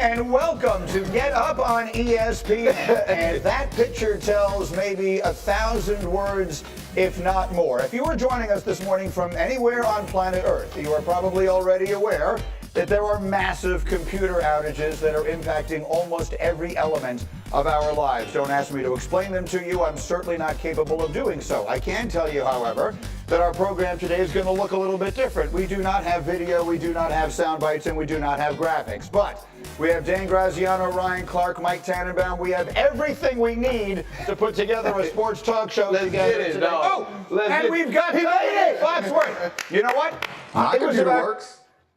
And welcome to Get Up on ESPN. And that picture tells maybe 1,000 words, if not more. If you were joining us this morning from anywhere on planet Earth, you are probably already aware that there are massive computer outages that are impacting almost every element of our lives. Don't ask me to explain them to you. I'm certainly not capable of doing so. I can tell you, however, that our program today is going to look a little bit different. We do not have video, we do not have sound bites, and we do not have graphics. But we have Dan Graziano, Ryan Clark, Mike Tannenbaum. We have everything we need to put together a sports talk show together today. We've got Foxworth. You know what? My computer works.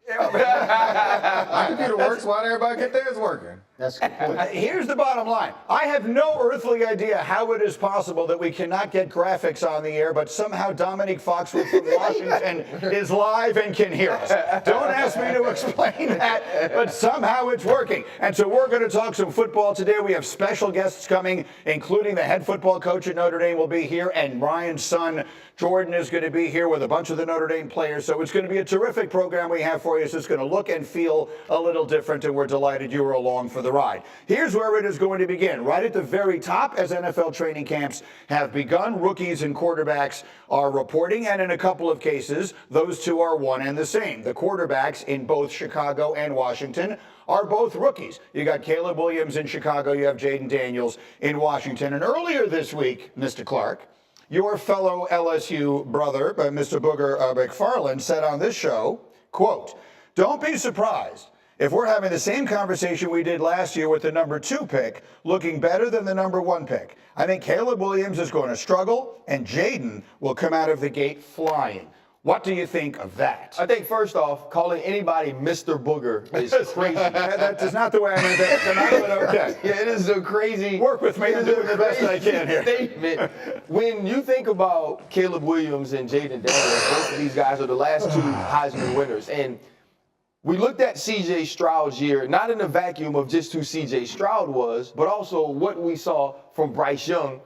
My computer works. Why did everybody get theirs working? That's a good point. Here's the bottom line. I have no earthly idea how it is possible that we cannot get graphics on the air, but somehow Dominique Foxworth from Washington is live and can hear us. Don't ask me to explain that, but somehow it's working. And so we're going to talk some football today. We have special guests coming, including the head football coach at Notre Dame will be here, and Ryan's son, Jordan, is going to be here with a bunch of the Notre Dame players. So it's going to be a terrific program we have for you. It's going to look and feel a little different, and we're delighted you were along for the ride. Here's where it is going to begin. Right at the very top, as NFL training camps have begun, rookies and quarterbacks are reporting, and in a couple of cases, those two are one and the same. The quarterbacks in both Chicago and Washington are both rookies. You got Caleb Williams in Chicago, you have Jayden Daniels in Washington. And earlier this week, Mr. Clark, your fellow LSU brother, Mr. Booger McFarland, said on this show, quote, "Don't be surprised if we're having the same conversation we did last year with the number 2 pick, looking better than the number 1 pick. I think Caleb Williams is going to struggle, and Jayden will come out of the gate flying." What do you think of that? I think, first off, calling anybody Mr. Booger is crazy. That is not the way I meant that. Okay. Yeah, it is a crazy. Work with me. I'm doing the best I can here. Statement. When you think about Caleb Williams and Jayden Daniels, both of these guys are the last two Heisman winners. And we looked at C.J. Stroud's year, not in a vacuum of just who C.J. Stroud was, but also what we saw from Bryce Young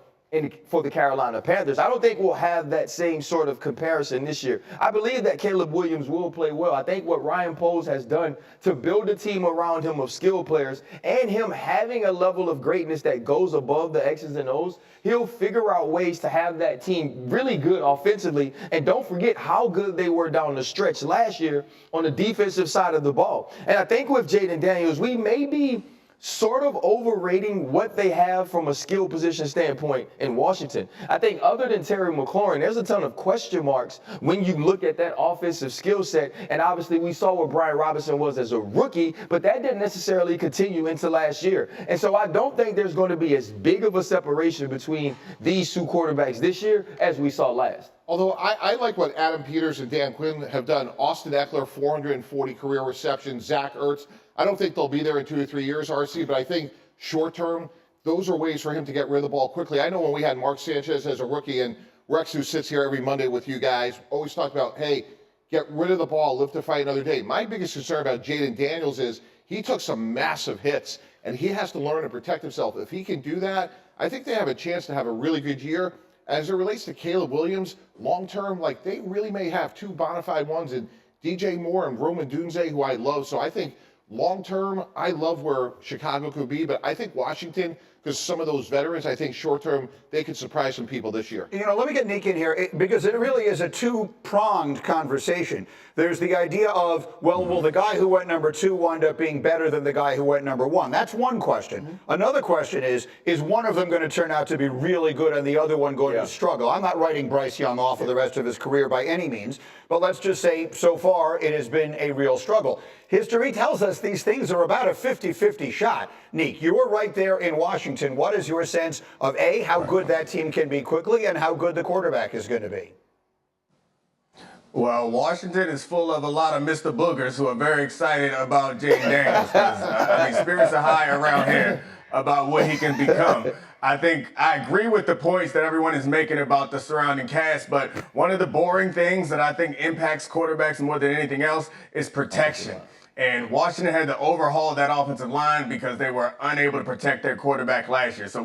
for the Carolina Panthers. I don't think we'll have that same sort of comparison this year. I believe that Caleb Williams will play well. I think what Ryan Poles has done to build a team around him of skilled players and him having a level of greatness that goes above the X's and O's, he'll figure out ways to have that team really good offensively. And don't forget how good they were down the stretch last year on the defensive side of the ball. And I think with Jayden Daniels, we may be sort of overrating what they have from a skill position standpoint in Washington. I think other than Terry McLaurin, there's a ton of question marks when you look at that offensive skill set. And obviously we saw what Brian Robinson was as a rookie, but that didn't necessarily continue into last year. And so I don't think there's going to be as big of a separation between these two quarterbacks this year as we saw last. Although I like what Adam Peters and Dan Quinn have done. Austin Eckler, 440 career receptions. Zach Ertz, I don't think they'll be there in 2 to 3 years, RC, but I think short term, those are ways for him to get rid of the ball quickly. I know when we had Mark Sanchez as a rookie, and Rex, who sits here every Monday with you guys, always talked about, hey, get rid of the ball, live to fight another day. My biggest concern about Jayden Daniels is he took some massive hits, and he has to learn to protect himself. If he can do that, I think they have a chance to have a really good year. As it relates to Caleb Williams, long-term, like they really may have two bona fide ones in DJ Moore and Roman Dunze, who I love. So I think long-term, I love where Chicago could be, but I think Washington, because some of those veterans, I think short-term, they could surprise some people this year. You know, let me get Nick in here, because it really is a two-pronged conversation. There's the idea of, well, will the guy who went number 2 wind up being better than the guy who went number 1? That's one question. Another question is one of them going to turn out to be really good and the other one going to struggle? I'm not writing Bryce Young off for the rest of his career by any means, but let's just say so far it has been a real struggle. History tells us these things are about a 50-50 shot. Nick, you were right there in Washington. What is your sense of, A, how good that team can be quickly and how good the quarterback is going to be? Well, Washington is full of a lot of Mr. Boogers who are very excited about Jayden Daniels. I mean, spirits are high around here about what he can become. I think I agree with the points that everyone is making about the surrounding cast, but one of the boring things that I think impacts quarterbacks more than anything else is protection. And Washington had to overhaul that offensive line because they were unable to protect their quarterback last year. So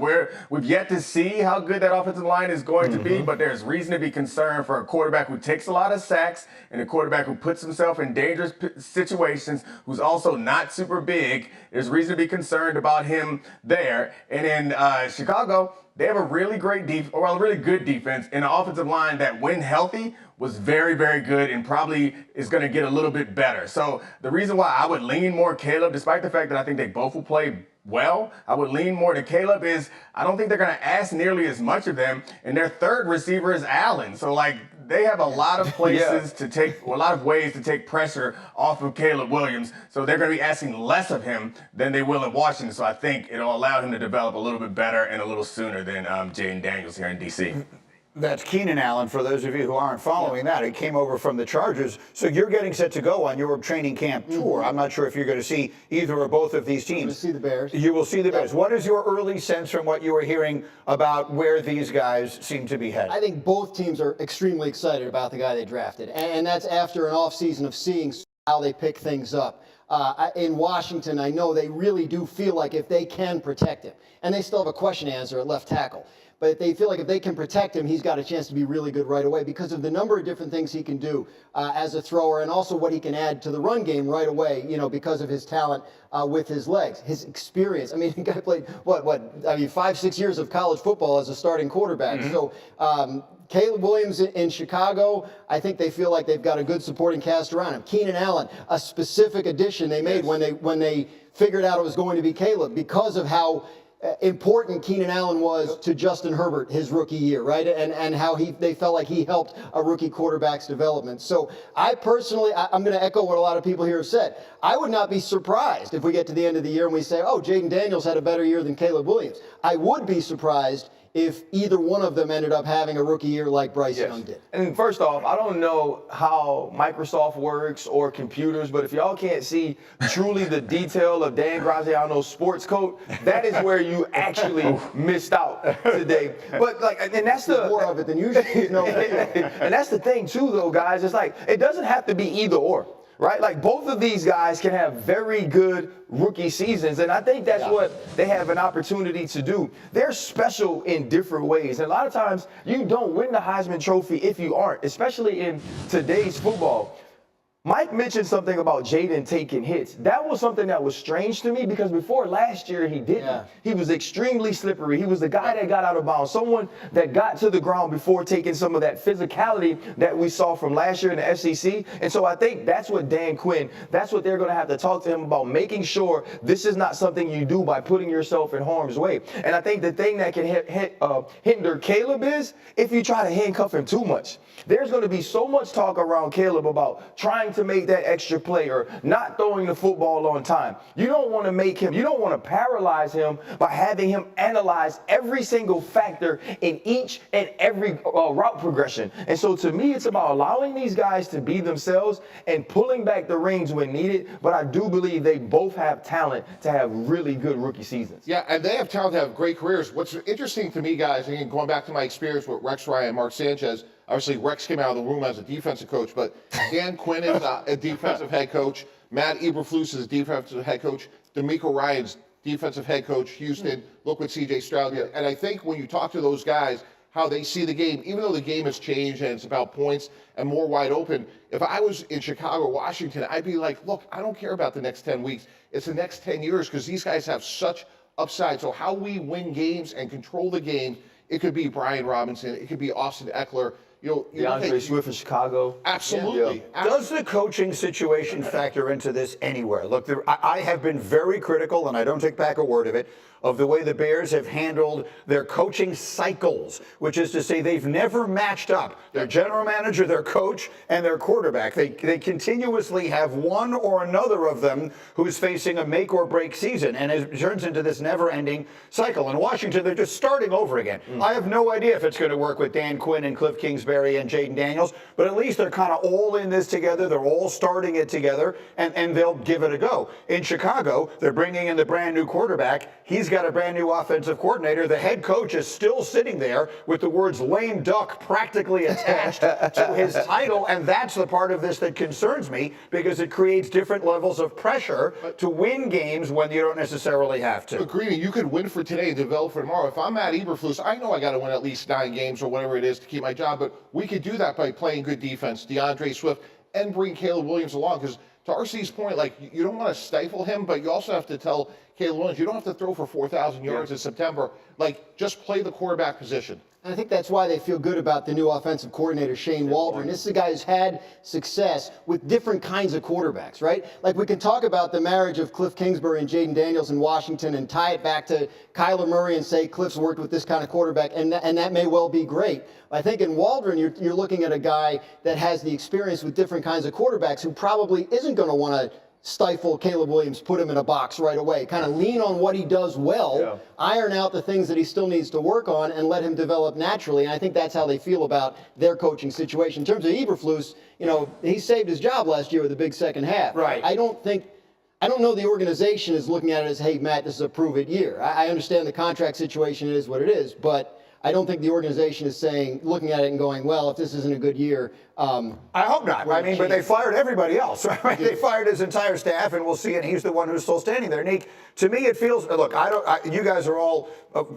we've yet to see how good that offensive line is going to be, but there's reason to be concerned for a quarterback who takes a lot of sacks and a quarterback who puts himself in dangerous situations, who's also not super big. There's reason to be concerned about him there. And in Chicago, they have a really great really good defense and an offensive line that, when healthy, was very, very good and probably is going to get a little bit better. So the reason why I would lean more Caleb, despite the fact that I think they both will play well, I would lean more to Caleb is I don't think they're going to ask nearly as much of them. And their third receiver is Allen. So, like, they have a lot of places to take, a lot of ways to take pressure off of Caleb Williams. So they're going to be asking less of him than they will in Washington. So I think it'll allow him to develop a little bit better and a little sooner than Jayden Daniels here in D.C. That's Keenan Allen, for those of you who aren't following that. He came over from the Chargers. So you're getting set to go on your training camp tour. I'm not sure if you're going to see either or both of these teams. You'll see the Bears. You will see the Bears. What is your early sense from what you were hearing about where these guys seem to be headed? I think both teams are extremely excited about the guy they drafted. And that's after an offseason of seeing how they pick things up. In Washington, I know they really do feel like if they can protect him, and they still have a question to answer at left tackle, but they feel like if they can protect him, he's got a chance to be really good right away because of the number of different things he can do as a thrower, and also what he can add to the run game right away, because of his talent with his legs, his experience. I mean, the guy played, 5-6 years of college football as a starting quarterback. So Caleb Williams in Chicago, I think they feel like they've got a good supporting cast around him. Keenan Allen, a specific addition they made when they figured out it was going to be Caleb because of how important Keenan Allen was to Justin Herbert his rookie year, right? And how they felt like he helped a rookie quarterback's development. So I personally, I'm going to echo what a lot of people here have said. I would not be surprised if we get to the end of the year and we say, oh, Jayden Daniels had a better year than Caleb Williams. I would be surprised if either one of them ended up having a rookie year like Bryce Young did. And first off, I don't know how Microsoft works or computers, but if y'all can't see truly the detail of Dan Graziano's sports coat, that is where you actually missed out today. But and that's the more of it than usual. And that's the thing too, though, guys. It's like it doesn't have to be either or. Right? Like both of these guys can have very good rookie seasons, and I think that's what they have an opportunity to do. They're special in different ways, and a lot of times you don't win the Heisman Trophy if you aren't, especially in today's football. Mike mentioned something about Jayden taking hits. That was something that was strange to me because before last year he didn't. Yeah. He was extremely slippery. He was the guy that got out of bounds, someone that got to the ground before taking some of that physicality that we saw from last year in the SEC. And so I think that's what Dan Quinn, that's what they're going to have to talk to him about, making sure this is not something you do by putting yourself in harm's way. And I think the thing that can hinder Caleb is if you try to handcuff him too much. There's going to be so much talk around Caleb about trying to make that extra play or not throwing the football on time. You don't want to paralyze him by having him analyze every single factor in each and every route progression. And so to me, it's about allowing these guys to be themselves and pulling back the reins when needed. But I do believe they both have talent to have really good rookie seasons. Yeah, and they have talent to have great careers. What's interesting to me, guys, again, going back to my experience with Rex Ryan and Mark Sanchez, obviously Rex came out of the room as a defensive coach, but Dan Quinn is a defensive head coach. Matt Eberflus is a defensive head coach. DeMeco Ryans, defensive head coach, Houston. Look what C.J. Stroud did. And I think when you talk to those guys, how they see the game, even though the game has changed and it's about points and more wide open, if I was in Chicago, Washington, I'd be like, look, I don't care about the next 10 weeks. It's the next 10 years because these guys have such upside. So how we win games and control the game, it could be Brian Robinson, it could be Austin Eckler. DeAndre Swift in Chicago. Absolutely. Yeah. Does the coaching situation factor into this anywhere? Look, I have been very critical, and I don't take back a word of it, of the way the Bears have handled their coaching cycles, which is to say they've never matched up their general manager, their coach, and their quarterback. They continuously have one or another of them who's facing a make or break season, and it turns into this never-ending cycle. In Washington, they're just starting over again. I have no idea if it's going to work with Dan Quinn and Cliff Kingsbury Kingsbury and Jayden Daniels, but at least they're kind of all in this together. They're all starting it together, and they'll give it a go. In Chicago, they're bringing in the brand new quarterback. He's got a brand new offensive coordinator. The head coach is still sitting there with the words lame duck practically attached to his title, and that's the part of this that concerns me, because it creates different levels of pressure to win games when you don't necessarily have to. Agreed. You could win for today and develop for tomorrow. If I'm Matt Eberflus, I know I got to win at least 9 games or whatever it is to keep my job, but we could do that by playing good defense, DeAndre Swift, and bring Caleb Williams along. Because to RC's point, like, you don't want to stifle him, but you also have to tell Caleb Williams, you don't have to throw for 4,000 yards in September. Like, just play the quarterback position. And I think that's why they feel good about the new offensive coordinator, Shane Waldron. This is a guy who's had success with different kinds of quarterbacks, right? Like, we can talk about the marriage of Cliff Kingsbury and Jayden Daniels in Washington and tie it back to Kyler Murray and say Cliff's worked with this kind of quarterback, and that may well be great. I think in Waldron, you're looking at a guy that has the experience with different kinds of quarterbacks who probably isn't going to want to stifle Caleb Williams, put him in a box right away, kind of lean on what he does well, iron out the things that he still needs to work on, and let him develop naturally. And I think that's how they feel about their coaching situation. In terms of Eberflus, he saved his job last year with a big second half. Right. I don't know the organization is looking at it as, hey, Matt, this is a prove-it year. I understand the contract situation is what it is, but I don't think the organization is looking at it and going, well, if this isn't a good year. I hope not. I mean, but they fired everybody else, right? They fired his entire staff, and we'll see. And he's the one who's still standing there. Nick, to me, it feels. Look, you guys are all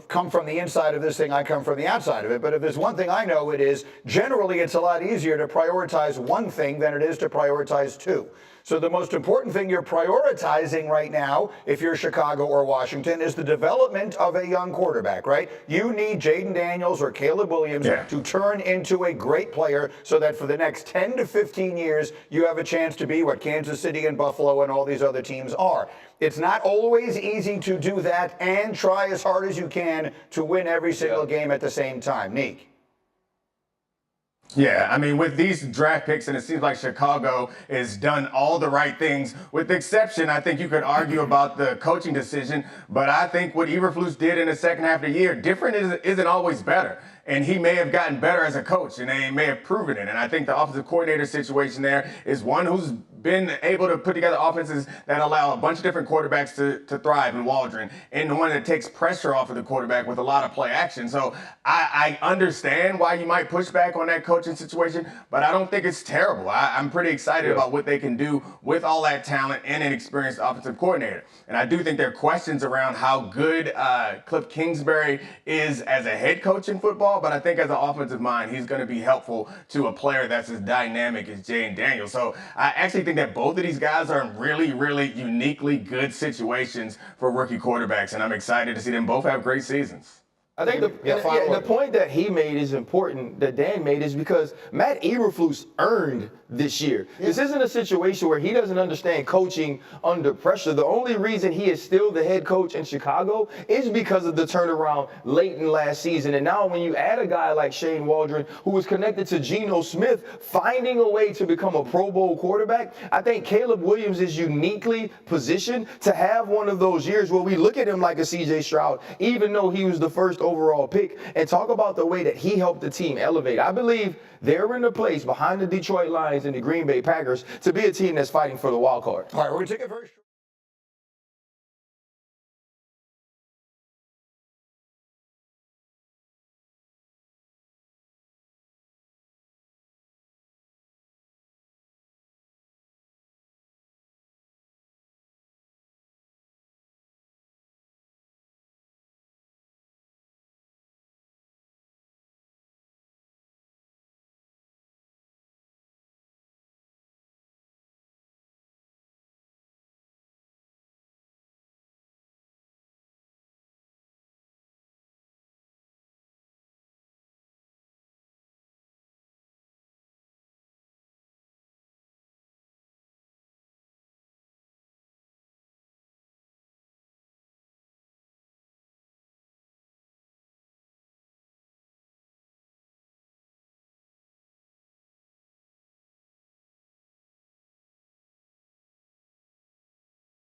come from the inside of this thing. I come from the outside of it. But if there's one thing I know, it is generally it's a lot easier to prioritize one thing than it is to prioritize 2. So the most important thing you're prioritizing right now, if you're Chicago or Washington, is the development of a young quarterback, right? You need Jayden Daniels or Caleb Williams to turn into a great player so that for the next 10 to 15 years, you have a chance to be what Kansas City and Buffalo and all these other teams are. It's not always easy to do that and try as hard as you can to win every single game at the same time. Neek. Yeah, I mean, with these draft picks, and it seems like Chicago has done all the right things, with the exception, I think you could argue about the coaching decision, but I think what Eberflus did in the second half of the year, different isn't always better. And he may have gotten better as a coach, and they may have proven it. And I think the offensive coordinator situation there is one who's been able to put together offenses that allow a bunch of different quarterbacks to thrive in Waldron, and one that takes pressure off of the quarterback with a lot of play action. So I understand why you might push back on that coaching situation, but I don't think it's terrible. I'm pretty excited about what they can do with all that talent and an experienced offensive coordinator. And I do think there are questions around how good Cliff Kingsbury is as a head coach in football, but I think as an offensive mind, he's going to be helpful to a player that's as dynamic as Jayden Daniels. So I actually think that both of these guys are in really, really uniquely good situations for rookie quarterbacks, and I'm excited to see them both have great seasons. I think the point that he made is important, that Dan made, is because Matt Eberflus earned this year. This isn't a situation where he doesn't understand coaching under pressure. The only reason he is still the head coach in Chicago is because of the turnaround late in last season. And now when you add a guy like Shane Waldron, who was connected to Geno Smith, finding a way to become a Pro Bowl quarterback, I think Caleb Williams is uniquely positioned to have one of those years where we look at him like a C.J. Stroud, even though he was the first overall pick, and talk about the way that he helped the team elevate. I believe they're in the place behind the Detroit Lions and the Green Bay Packers to be a team that's fighting for the wild card. All right, we're going to take a very short